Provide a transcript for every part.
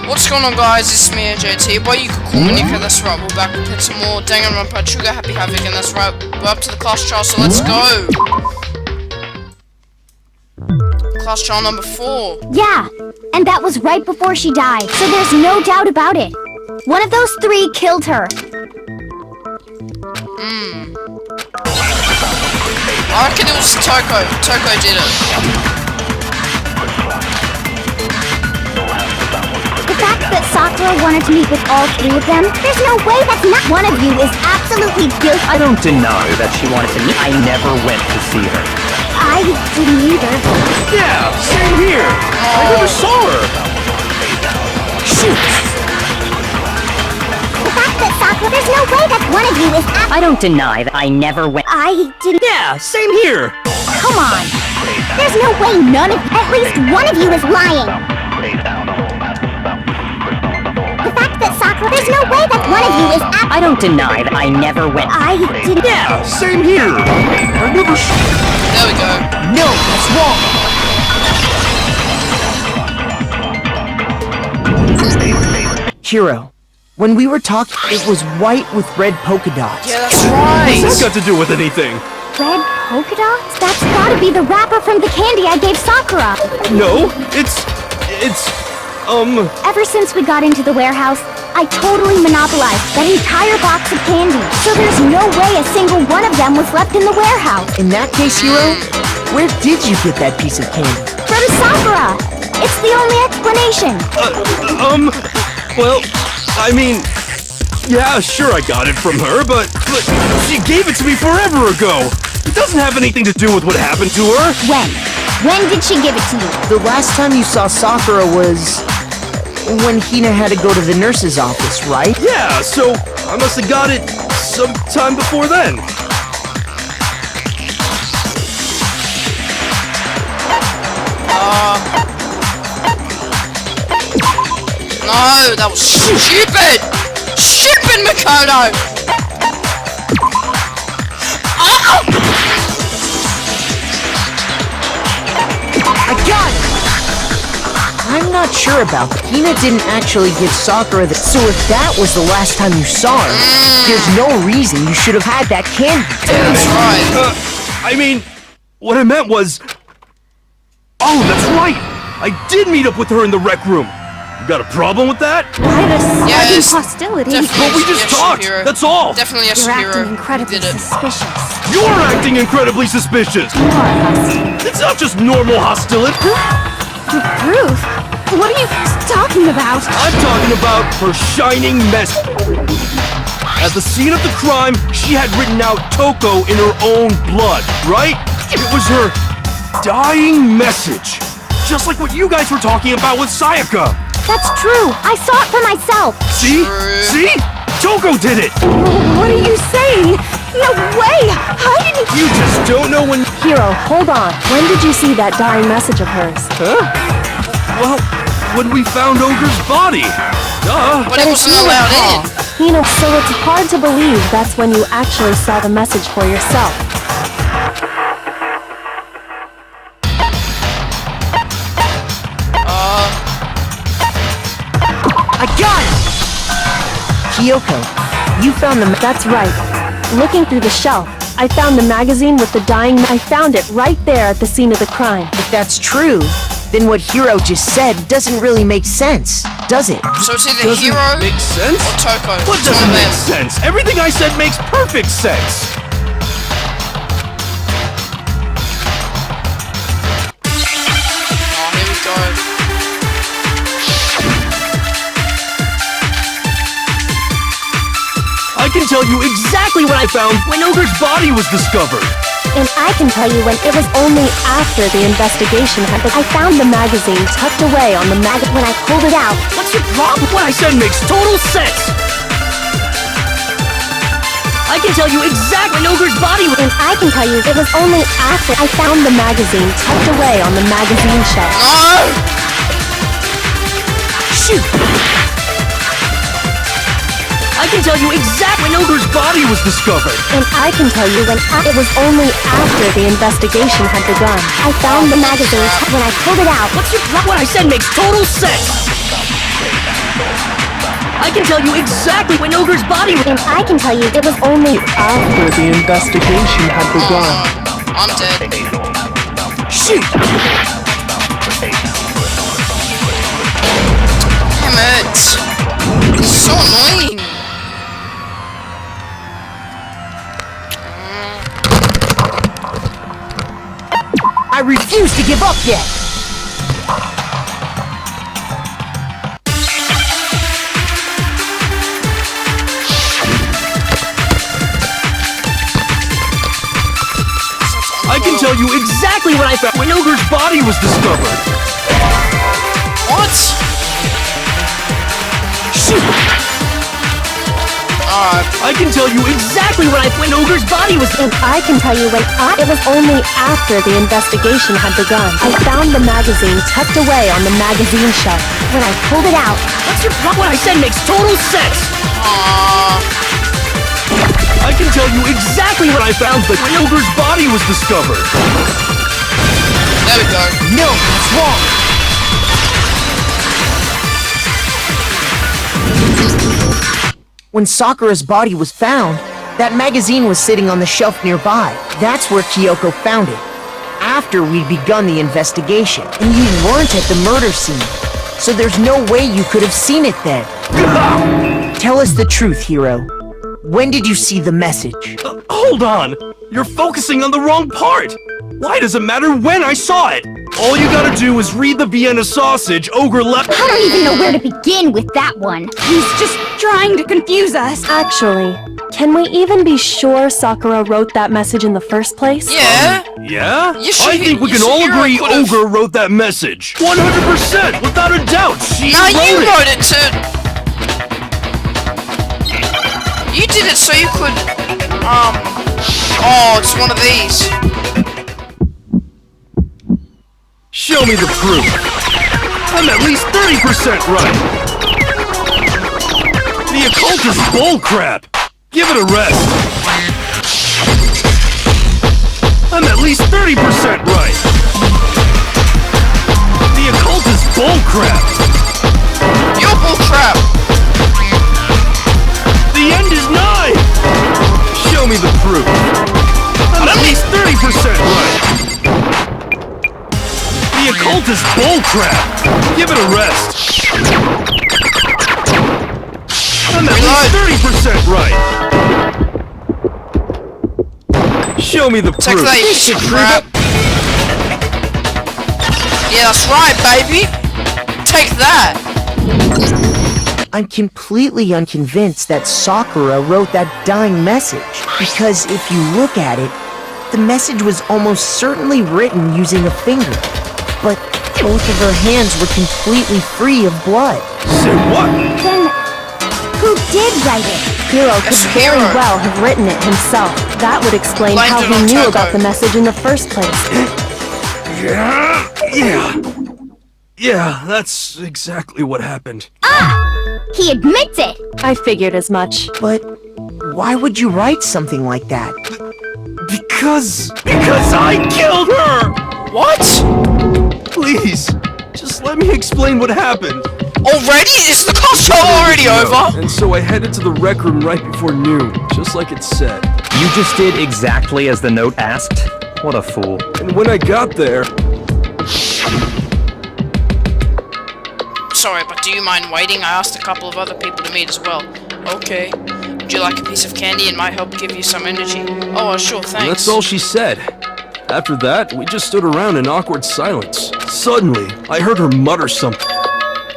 What's going on, guys? It's me, JT, but you can call me Nico. That's right, we're back with some more Danganronpa, Sugar Happy Havoc, and that's right, we're up to the class trial, so let's go! Class trial number 4. Yeah, and that was right before she died, so there's no doubt about it. One of those 3 killed her. I reckon it was Toko. Toko did it. The fact that Sakura wanted to meet with all 3 of them, there's no way that's not one of you is absolutely guilty. I don't deny that she wanted to meet. I never went to see her. I didn't either. Yeah, same here. I never saw her. Shoot! The fact that Sakura, there's no way that one of you is I don't deny that I never went. I didn't. Yeah, same here. Come on. There's no way none of, at least one of you is lying. The fact that Sakura, there's no way that one of you is I don't deny that I never went. I didn't. Yeah, same here. I never. There we go. No, that's wrong. Hiro, when we were talking, it was white with red polka dots. Yeah, that's right. What's that got to do with anything? Red polka dots? That's gotta be the wrapper from the candy I gave Sakura. No, it's Ever since we got into the warehouse, I totally monopolized that entire box of candy. So there's no way a single one of them was left in the warehouse. In that case, Hiro, where did you get that piece of candy? From Sakura! It's the only explanation. well, I mean, yeah, sure I got it from her, but she gave it to me forever ago. It doesn't have anything to do with what happened to her. When? When did she give it to you? The last time you saw Sakura was when Hina had to go to the nurse's office, right? Yeah, so I must have got it sometime before then. No, that was stupid! Stupid, Makoto! Oh! I got it! I'm not sure about that. Hina didn't actually give Sakura the... So if that was the last time you saw her, there's no reason you should have had that candy. Yeah, that's right. I mean, what I meant was... Oh, that's right! I did meet up with her in the rec room. You got a problem with that? Why the sudden Yes, hostility? But we just talked! That's all! Definitely yes, You're hero. acting incredibly Did it. suspicious. You're acting incredibly suspicious! You are hostile. It's not just normal hostility! Proof? What are you talking about? I'm talking about her shining mess. At the scene of the crime, she had written out Toko in her own blood, right? It was her dying message. Just like what you guys were talking about with Sayaka. That's true. I saw it for myself. See? See? Toko did it! What are you saying? No way! I didn't... You just don't know when... Hiro, hold on. When did you see that dying message of hers? Huh? Well, when we found Ogre's body. Duh. But it wasn't allowed in. So it's hard to believe that's when you actually saw the message for yourself. I got it! Kyoko, you found the... That's right. Looking through the shelf, I found the magazine with the dying... I found it right there at the scene of the crime. If that's true, then what Hiro just said doesn't really make sense, does it? So it's either Doesn't Hiro make sense? or Toko. What It's one doesn't of make them. sense? Everything I said makes perfect sense. Oh, here we go. I can tell you exactly what I found when Ogre's body was discovered. And I can tell you when it was only after the investigation had... I found the magazine tucked away on the when I pulled it out. What's your problem? What I said makes total sense. I can tell you exactly when Ogre's body was... And I can tell you it was only after I found the magazine tucked away on the magazine shelf. No! Shoot! I can tell you exactly when Ogre's body was discovered. And I can tell you when it was only after the investigation had begun. I found the magazine when I pulled it out. What's your problem? What I said makes total sense. I can tell you exactly when Ogre's body was... And I can tell you it was only After the investigation had begun. I'm dead. Shoot! Damn it. It's so annoying. I refuse to give up yet! I can tell you exactly what I found when Ogre's body was discovered. What? Shoot! Alright. I can tell you exactly when Ogre's body was... And I can tell you it was only after the investigation had begun. I found the magazine tucked away on the magazine shelf. when I pulled it out. What's your problem? What I said makes total sense! I can tell you exactly when I found that when Ogre's body was discovered. There we go. No, it's wrong! When Sakura's body was found, that magazine was sitting on the shelf nearby. That's where Kyoko found it. After we'd begun the investigation, and you weren't at the murder scene. So there's no way you could have seen it then. Tell us the truth, Hiro. When did you see the message? Hold on! You're focusing on the wrong part! Why does it matter when I saw it? All you gotta do is read the Vienna sausage Ogre left- I don't even know where to begin with that one. He's just trying to confuse us. Actually, can we even be sure Sakura wrote that message in the first place? Yeah. Yeah? You should- I think we you can should all hear agree it could've- Ogre wrote that message. 100%! Without a doubt! She Now wrote you it! wrote it to... You did it so you could... Oh, it's one of these. Show me the proof. I'm at least 30% right. The occult is bullcrap. Give it a rest. I'm at least 30% right. The occult is bullcrap. You're bullcrap. The end is nigh. Show me the proof. I'm at least 30% right. The occult is bullcrap. Give it a rest. I'm at least 30% right. Show me the Take proof. that, you piece of crap. Yeah, that's right, baby. Take that. I'm completely unconvinced that Sakura wrote that dying message. Because if you look at it, the message was almost certainly written using a finger. But both of her hands were completely free of blood. Say what? Then, who did write it? Hiro could It's very Hiro. well have written it himself. That would explain Blamed how it he on knew Toko. about the message in the first place. Yeah, that's exactly what happened. He admits it. I figured as much. But why would you write something like that? Because I killed her! What? Please, just let me explain what happened. Already? Is the cost show already over? And so I headed to the rec room right before noon, just like it said. You just did exactly as the note asked? What a fool. And when I got there, Sorry, but do you mind waiting? I asked a couple of other people to meet as well. Okay. Would you like a piece of candy and might help give you some energy? Oh, sure, thanks. that's all she said. After that, we just stood around in awkward silence. Suddenly, I heard her mutter something.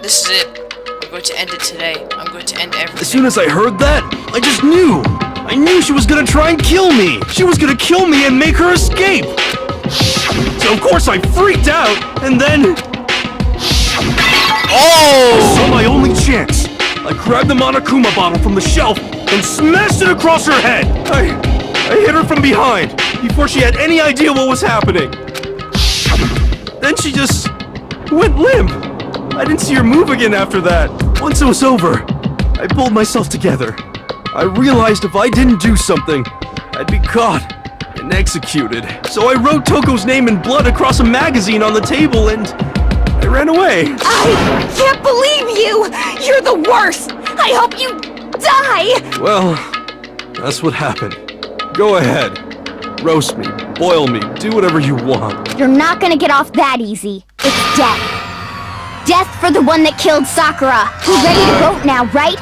This is it. I'm going to end it today. I'm going to end everything. As soon as I heard that, I just knew. I knew she was gonna try and kill me. She was gonna kill me and make her escape. So of course I freaked out, and then... Oh! saw my only chance. I grabbed the Monokuma bottle from the shelf and smashed it across her head. I hit her from behind before she had any idea what was happening. Then she just went limp. I didn't see her move again after that. Once it was over, I pulled myself together. I realized if I didn't do something, I'd be caught and executed. So I wrote Toko's name in blood across a magazine on the table and I ran away. I can't believe you! You're the worst! I hope you die! Well, that's what happened. Go ahead. Roast me, boil me, do whatever you want. You're not gonna get off that easy. It's death. Death for the one that killed Sakura. We're ready to vote now, right?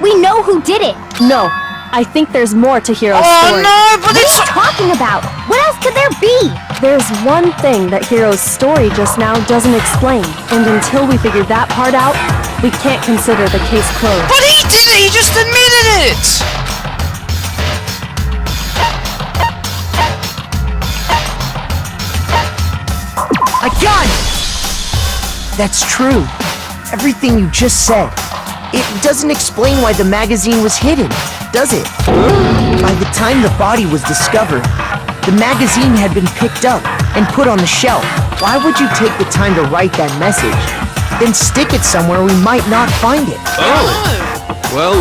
We know who did it. No, I think there's more to Hiro's story. no, but What are you talking about? What else could there be? There's one thing that Hiro's story just now doesn't explain, and until we figure that part out, we can't consider the case closed. But he did it! He just admitted it! I got it! That's true. Everything you just said. It doesn't explain why the magazine was hidden, does it? By the time the body was discovered, the magazine had been picked up and put on the shelf. Why would you take the time to write that message? Then stick it somewhere we might not find it. Well,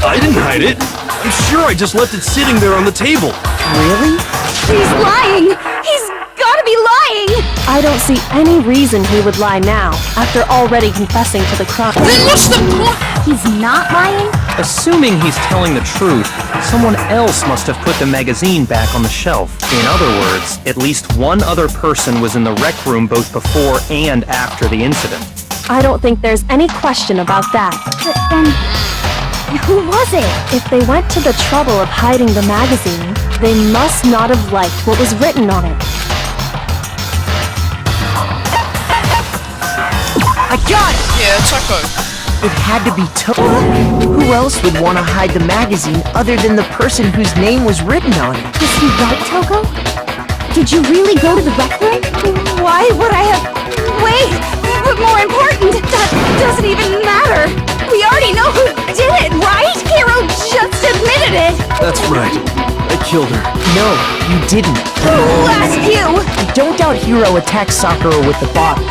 I didn't hide it. I'm sure I just left it sitting there on the table. Really? He's lying! He's gotta be lying! I don't see any reason he would lie now, after already confessing to the crime. Then what's the point? He's not lying? Assuming he's telling the truth, someone else must have put the magazine back on the shelf. In other words, at least one other person was in the rec room both before and after the incident. I don't think there's any question about that. But then, who was it? If they went to the trouble of hiding the magazine, they must not have liked what was written on it. I got it! Yeah, Taco. It had to be Who else would want to hide the magazine other than the person whose name was written on it? Is he right, Toko? Did you really go to the rec room? Why would I have... Wait! But more important, that doesn't even matter! We already know who did it, right? Hiro just admitted it! That's right. I killed her. No, you didn't. Who asked you? I don't doubt Hiro attacked Sakura with the bottle.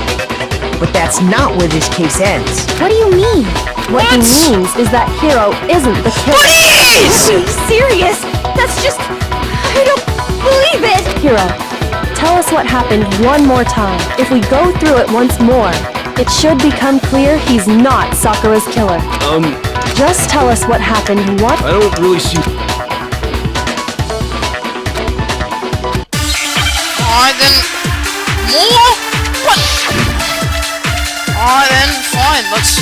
But that's not where this case ends. What do you mean? What he means is that Hiro isn't the killer. Please! Are you serious? That's just... I don't believe it! Hiro, tell us what happened one more time. If we go through it once more, it should become clear he's not Sakura's killer. Just tell us what happened I don't really see... Alright then. More? What? Alright then, fine, let's...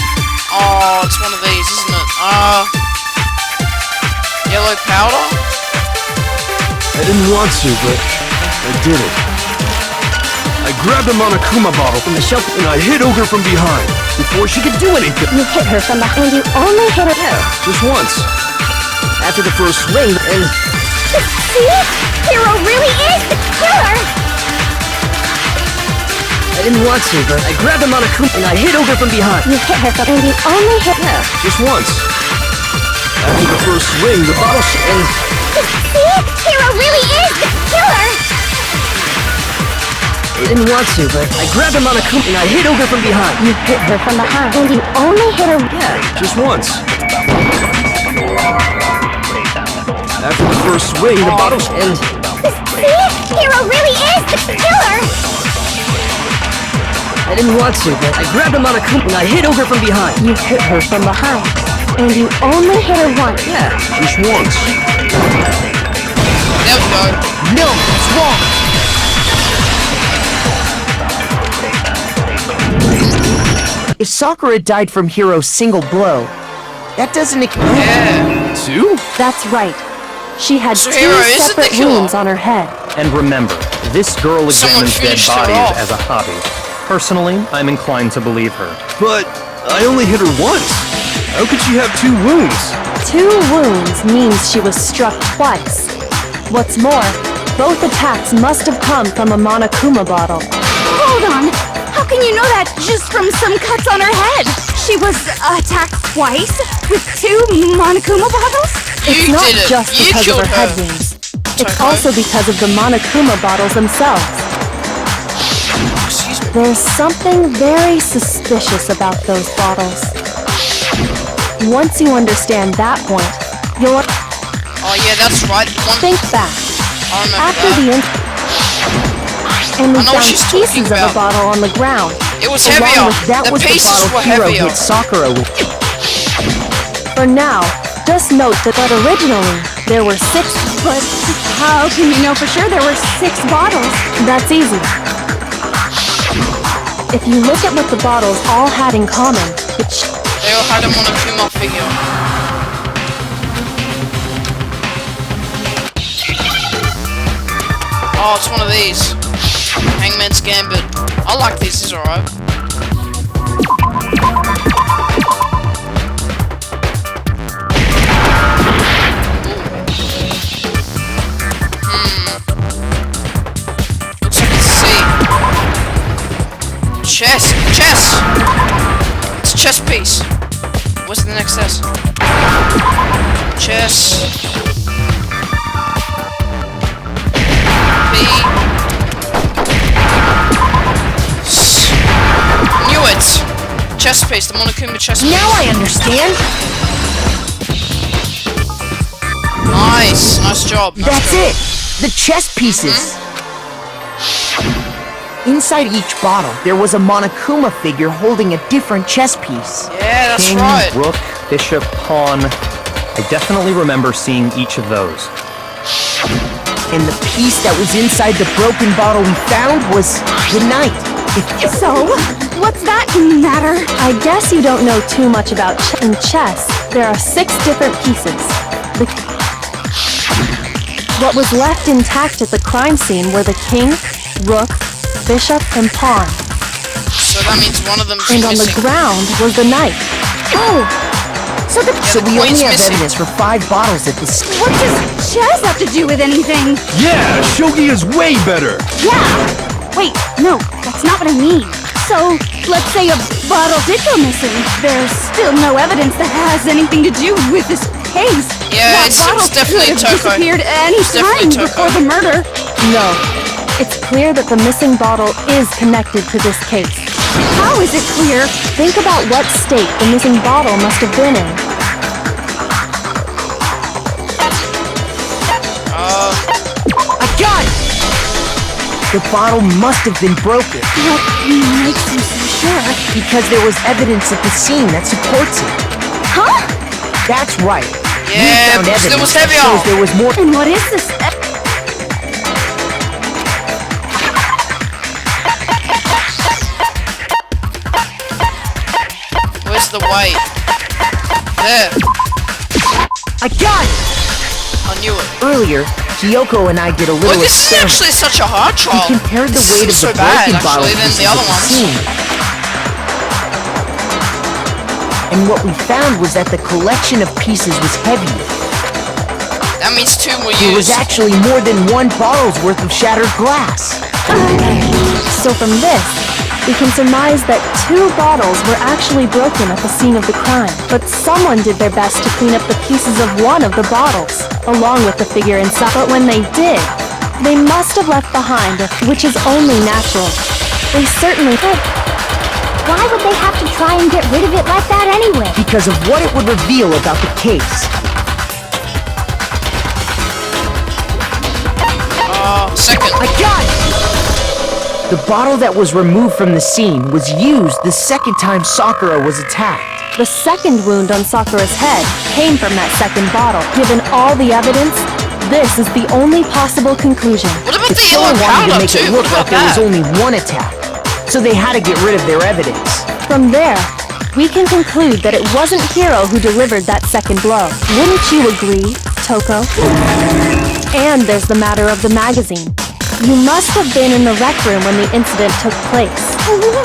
Oh, it's one of these, isn't it? Yellow powder? I didn't want to, but I did it. I grabbed a Monokuma bottle from the shelf and I hit Ogre from behind before she could do anything. You hit her from behind. You only hit her. Yeah, just once. After the first swing, and See? Hiro really is the killer! I didn't want to, but I grabbed a Monokuma and I hit Ogre from behind. You hit her from. And you only hit. Yeah, just once. After the first swing, the bottle and See? Hiro really is the killer! I didn't want to, but I grabbed a Monokuma and I hit Ogre from behind. You hit her from behind. And you only hit her. Yeah, just once. After the first swing, the bottle and See? Hiro really is the killer! I didn't want to, but I grabbed a Monokuma and I hit Ogre from behind. You hit her from behind. And you only hit her once. Yeah, just once. There we go. No, it's wrong! If Sakura died from Hiro's single blow, that doesn't Yeah. Two? That's right. She had So two Hiro isn't the separate killer. wounds on her head. And remember, this girl Someone examines dead finished her bodies off. as a hobby. Personally, I'm inclined to believe her. But I only hit her once. How could she have two wounds? 2 wounds means she was struck twice. What's more, both attacks must have come from a Monokuma bottle. Hold on! How can you know that just from some cuts on her head? She was attacked twice? With 2 Monokuma bottles? It's You not did it. just You because of killed her head wounds. It's Taco. also because of the Monokuma bottles themselves. Excuse me. There's something very suspicious about those bottles. Once you understand that point, you'll Oh yeah, that's right. One... think back. I remember After that. the and we I know what found she's talking pieces of a about. bottle on the ground. It was Along heavier. with that The was pieces the were bottle Hero heavier. hit Sakura with. For now, just note that originally there were 6. But how can you know for sure there were 6 bottles? That's easy. If you look at what the bottles all had in common, which They all had a Monokuma figure. Oh, it's one of these. Hangman's Gambit. I like these, these are alright. Looks like it's C. Chess! Chess! It's a chess piece. What's the next S? Chess. Knew it! Chess piece, the Monokuma chess piece. Now I understand. Nice, nice job. Nice That's job. it. The chess pieces. Inside each bottle, there was a Monokuma figure holding a different chess piece. Yeah, that's King, right. rook, bishop, pawn. I definitely remember seeing each of those. And the piece that was inside the broken bottle we found was the knight. So, what's that matter? I guess you don't know too much about in chess. There are 6 different pieces. What was left intact at the crime scene were the king, rook, bishop, and pawn. So that means one of them's And on the missing. ground was the knight. Oh, so the So we queen's only have missing. evidence for 5 bottles at this. what does chess have to do with anything? Yeah, shogi is way better. Yeah. Wait, no, that's not what I mean. So, let's say a bottle did go missing. There's still no evidence that has anything to do with this case. Yeah, that it's bottle definitely could have Toko. disappeared any It's definitely time Toko. before the murder. No. It's clear that the missing bottle is connected to this case. How is it clear? Think about what state the missing bottle must have been in. I got it! The bottle must have been broken What makes you so sure? because there was evidence at the scene that supports it. Huh? That's right. Yeah, we found because it evidence was that heavier. shows there was more. And what is this? Where's the white? There. I got it! I knew it. Earlier, Kyoko and I did a little Well, this is experiment. actually such a hard We trial. compared the This weight of isn't the so bad, broken bottle actually, than pieces the other at ones. scene. And what we found was that the collection of pieces was heavier. That means 2 were There was used. actually more than 1 bottle's worth of shattered glass. So from this, we can surmise that 2 bottles were actually broken at the scene of the crime. But someone did their best to clean up the pieces of one of the bottles, along with the figure inside. But when they did, they must have left behind, which is only natural. They certainly did. Why would they have to try and get rid of it like that anyway? Because of what it would reveal about the case. Second. I got it! The bottle that was removed from the scene was used the second time Sakura was attacked. The second wound on Sakura's head came from that second bottle. Given all the evidence, this is the only possible conclusion. What about The the yellow killer wanted to powder make too? it What look about like there was that? only 1 attack, so they had to get rid of their evidence. From there, we can conclude that it wasn't Hiro who delivered that second blow. Wouldn't you agree, Toko? And there's the matter of the magazine. You must have been in the rec room when the incident took place.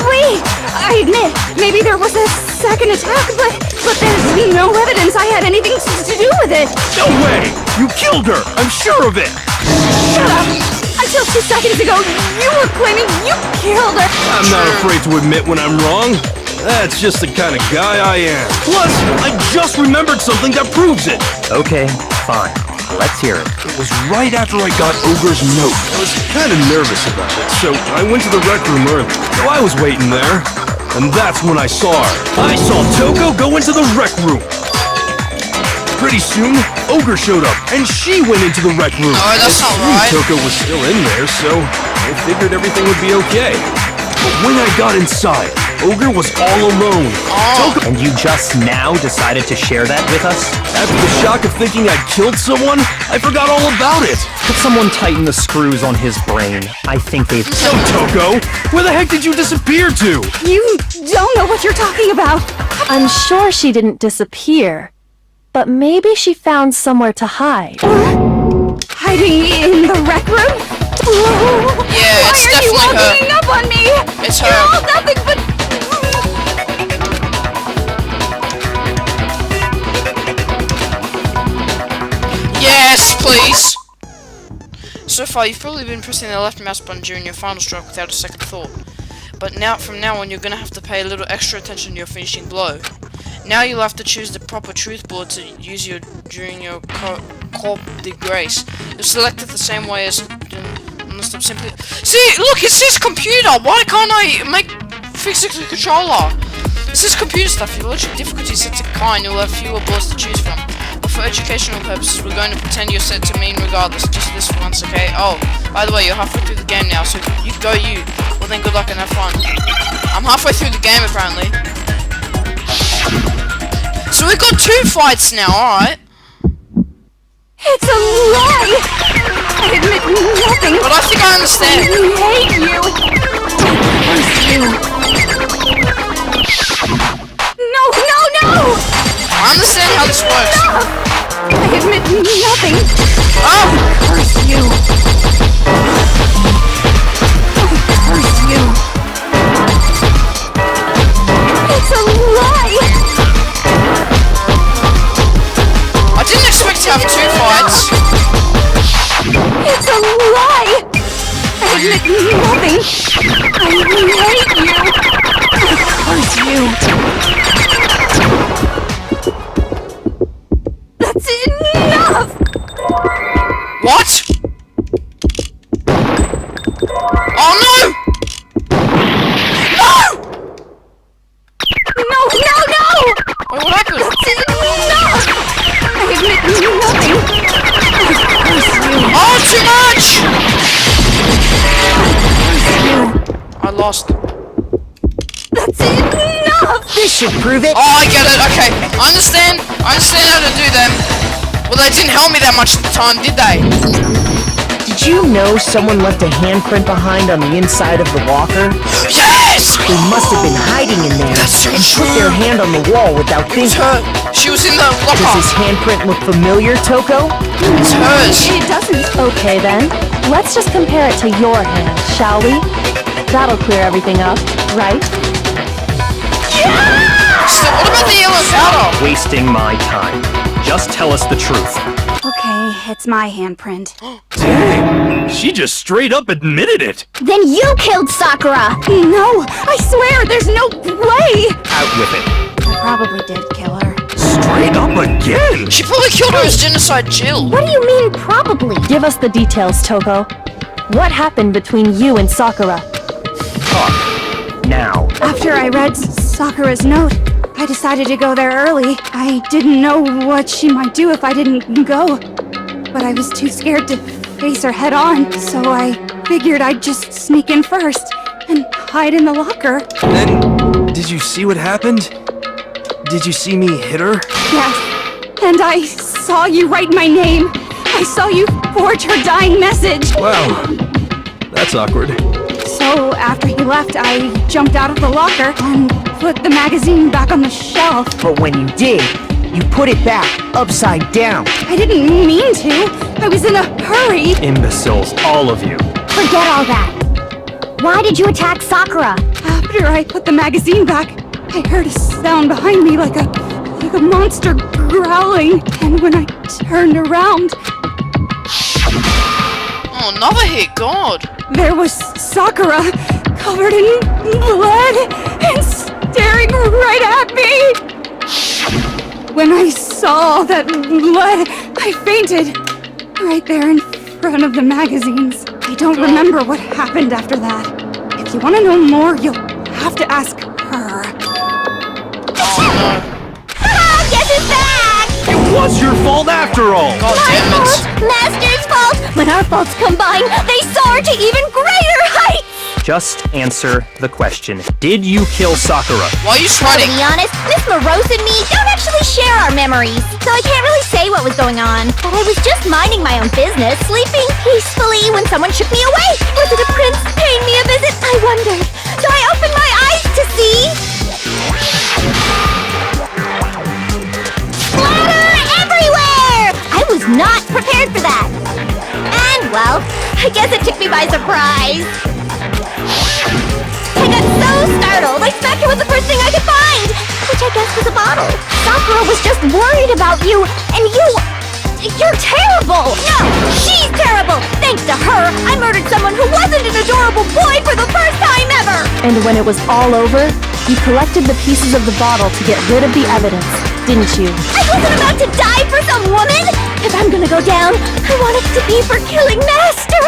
Wait! I admit, maybe there was a second attack, but there's no evidence I had anything to do with it. No way! You killed her! I'm sure of it! Shut up! Until 2 seconds ago, you were claiming you killed her. I'm not afraid to admit when I'm wrong. That's just the kind of guy I am. Plus, I just remembered something that proves it. Okay, fine. Let's hear it. It was right after I got Ogre's note. I was kind of nervous about it, so I went to the rec room early. So I was waiting there, and that's when I saw her. I saw Toko go into the rec room. Pretty soon, Ogre showed up, and she went into the rec room. Oh, that's not I knew right. Toko was still in there, so I figured everything would be okay. When I got inside, Ogre was all alone. Toko, And you just now decided to share that with us? after the shock of thinking I'd killed someone, I forgot all about it. Could someone tighten the screws on his brain? I think they've... So, Toko, where the heck did you disappear to? You don't know what you're talking about. I'm sure she didn't disappear, but maybe she found somewhere to hide. Hiding in the rec room? Yeah, it's Why are you all definitely her. ganging up on me? It's You're her. all nothing but... Yes, please. So far, you've probably been pressing the left mouse button during your final stroke without a second thought. But now, from now on, you're gonna have to pay a little extra attention to your finishing blow. Now you'll have to choose the proper truth board to use during your corps de grace. You'll select it the same way as must have simply. See, look, it says computer. Why can't I fix the controller? It says computer stuff. Your logic difficulty set to kind. You'll have fewer boards to choose from. But for educational purposes, we're going to pretend you're set to mean regardless. Just this once, okay? Oh, by the way, you're halfway through the game now, so you go you. Well then, good luck and have fun. I'm halfway through the game apparently. So we've got 2 fights now, alright? It's a lie! I admit nothing. But I think I understand. I hate you. No! I understand how this works. I admit nothing. Oh! Curse you. Curse you. It's a lie. I didn't expect to have 2 fights. It's a lie. I admit nothing. I hate you. Curse you. That's enough! What? Oh no! No! No! Wait, what happened? That's enough! I admit nothing. Oh, too much! I lost. That's enough! This should prove it. Oh, I get it. Okay, I understand how to do them. Well, they didn't help me that much at the time, did they? Did you know someone left a handprint behind on the inside of the locker? Yes! They must have been hiding in there That's so and put true. their hand on the wall without It's thinking. her. She was in the Does locker. his handprint look familiar, Toko? It's hers. It doesn't. Okay then, let's just compare it to your hand, shall we? That'll clear everything up, right? So what about the yellow powder? Wasting my time. Just tell us the truth. Okay, it's my handprint. Dang, she just straight up admitted it. Then you killed Sakura! No! I swear, there's no way! Out with it. I probably did kill her. Straight up again. She probably killed her as genocide Jill. What do you mean, probably? Give us the details, Toko. What happened between you and Sakura? Talk. Now. After I read Sakura's note, I decided to go there early. I didn't know what she might do if I didn't go. But I was too scared to face her head on, so I figured I'd just sneak in first and hide in the locker. Then, did you see what happened? Did you see me hit her? Yes, and I saw you write my name. I saw you forge her dying message. Wow, that's awkward. So after he left, I jumped out of the locker and put the magazine back on the shelf. But when you did, you put it back upside down. I didn't mean to. I was in a hurry. Imbeciles, all of you. Forget all that. Why did you attack Sakura? After I put the magazine back, I heard a sound behind me like a monster growling. And when I turned around, Oh, another hit. God. there was Sakura, covered in blood and staring right at me. When I saw that blood, I fainted right there in front of the magazines. I don't remember what happened after that. If you want to know more, you'll have to ask her. Oh no. Guess who's back? It was your fault after all. God damn it. Master's fault. When our faults combine, they soar to even greater heights. Just answer the question. Did you kill Sakura? Why are you To sweating? be honest, Miss LaRose and me don't actually share our memories, so I can't really say what was going on. But I was just minding my own business, sleeping peacefully when someone shook me awake. Was it a prince paying me a visit? I wondered. So I opened my eyes to see... splatter everywhere! I was not prepared for that. And, well, I guess it took me by surprise. I got so startled, I smacked her with the first thing I could find, which I guess was a bottle. Sakura was just worried about you, and you're terrible! No, she's terrible! Thanks to her, I murdered someone who wasn't an adorable boy for the first time ever! And when it was all over, you collected the pieces of the bottle to get rid of the evidence, didn't you? I wasn't about to die for some woman! If I'm gonna go down, I want it to be for killing Master!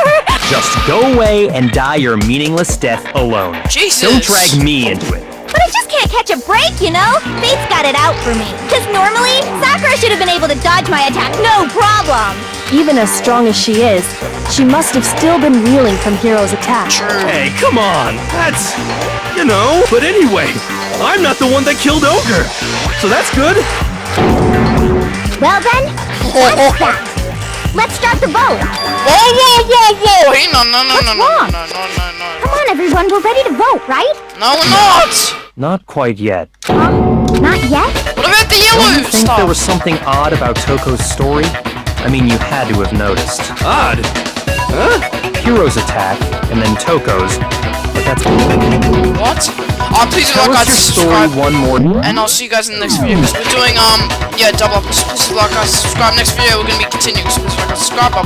Just go away and die your meaningless death alone. Jesus. Don't drag me into it. But I just can't catch a break, you know? Fate's got it out for me. Because normally, Sakura should have been able to dodge my attack, no problem! Even as strong as she is, she must have still been reeling from Hiro's attack. Hey, come on! That's... you know... But anyway, I'm not the one that killed Ogre! So that's good! Well then, that's that. Let's start the vote. Whoa! Hey, no. wrong? Come on, everyone, we're ready to vote, right? No, we're not! Not quite yet. Not yet? What about the Don't yellow you think stuff? there was something odd about Toko's story? I mean, you had to have noticed. Odd! Huh? Hiro's attack, and then Toko's. But that's... What? Please Tell like, us your story subscribe, one more... and I'll see you guys in the next video. Because we're doing, yeah, double up. Please like, subscribe. Next video, we're gonna be continuing. So please like, subscribe. Bye-bye.